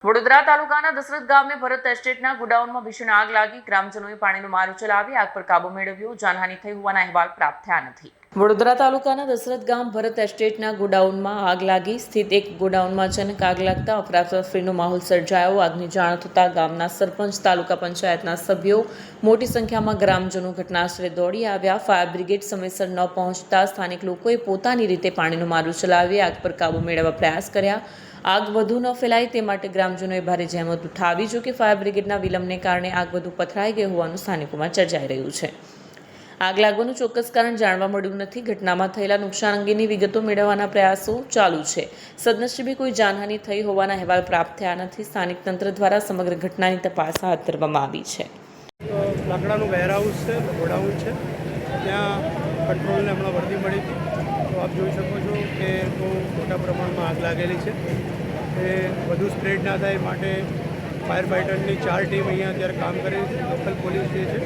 વડોદરા તાલુકાના દશરથ ગામે ભરત એસ્ટેટના ગોડાઉનમાં ભીષણ આગ લાગી. ગ્રામજનોએ પાણીનો મારો ચલાવી આગ પર કાબુ મેળવ્યો. જાનહાનિ થઈ હોવાના અહેવાલ પ્રાપ્ત થયા નથી. વડોદરા તાલુકાના દશરથ ગામ ભરત એસ્ટેટના ગોડાઉનમાં આગ લાગી. સ્થિત એક ગોડાઉનમાં અચાનક આગ લાગતા અફરાતફરીનો માહોલ સર્જાયો. આગની જાણ થતાં ગામના સરપંચ, તાલુકા પંચાયતના સભ્યો, મોટી સંખ્યામાં ગ્રામજનો ઘટનાસ્થળે દોડી આવ્યા. ફાયર બ્રિગેડ સમયસર ન પહોંચતા સ્થાનિક લોકોએ પોતાની રીતે પાણીનો મારો ચલાવી આગ પર કાબુ મેળવવા પ્રયાસ કર્યા. આગ વધુ ન ફેલાય તે માટે ગ્રામજનોએ ભારે જહેમત ઉઠાવી. જો કે ફાયર બ્રિગેડના વિલંબને કારણે આગ વધુ પથરાઈ ગઈ હોવાનું સ્થાનિકોમાં ચર્ચાઈ રહ્યું છે. આગ લાગવાનું ચોક્કસ કારણ જાણવા મળ્યું નથી. ઘટનામાં થયેલા નુકસાન અંગેની વિગતો મેળવવાના પ્રયાસો ચાલુ છે. સદનસીબે કોઈ જાનહાનિ થઈ હોવાના અહેવાલ પ્રાપ્ત થયા નથી. સ્થાનિક તંત્ર દ્વારા સમગ્ર ઘટનાની તપાસ હાથ ધરવામાં આવી છે. લાકડાનું વેરહાઉસ છે, ગોડાઉન છે, ત્યાં કંટ્રોલને હમણાં વર્દી મળી હતી. તો આપ જોઈ શકો છો કે બહુ મોટા પ્રમાણમાં આગ લાગેલી છે. એ વધુ સ્પ્રેડ ના થાય માટે ફાયર ફાઇટરની 4 ટીમ અહીંયા અત્યારે કામ કરી છે. લોકલ પોલીસ જે છે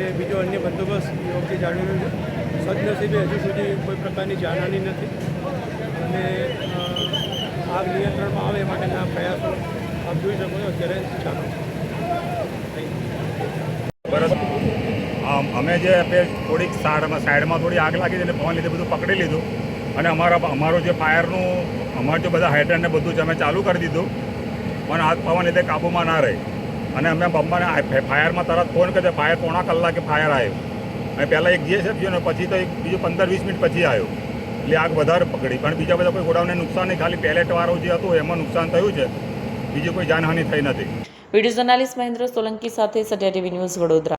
એ બીજો અન્ય બંદોબસ્ત યોગ્ય જાળવી રહ્યું છે. સદનસીબે હજુ સુધી કોઈ પ્રકારની જાનહાનિ નથી અને આગ નિયંત્રણમાં આવે એ માટેના પ્રયાસો આપ જોઈ શકો છો અત્યારે ચાલુ છે. અમે જે થોડીક સાઈડમાં થોડી આગ લાગી એટલે પવન લીધે બધું પકડી લીધું અને અમારું જે ફાયરનું અમારું જે બધા હાઇડ્રન્ટ ને બધું જ અમે ચાલુ કરી દીધું પણ આ પવન લીધે કાબૂમાં ના રહી અને અમે બમ્બાને ફાયરમાં તરત ફોન કર્યો. ફાયર પોણા કલાકે ફાયર આવ્યો અને પહેલાં એક જીએસએફ ગયો ને પછી તો એક બીજું 15-20 મિનિટ પછી આવ્યો એટલે આગ વધારે પકડી. પણ બીજા બધા કોઈ ગોડાઉનને નુકસાન નહીં, ખાલી પેલેટવાળું જે હતું એમાં નુકસાન થયું છે, બીજી કોઈ જાનહાનિ થઈ નથી. વિડીયો જર્નાલિસ્ટ મહેન્દ્ર સોલંકી સાથે સત્યા ટીવી ન્યૂઝ, વડોદરા.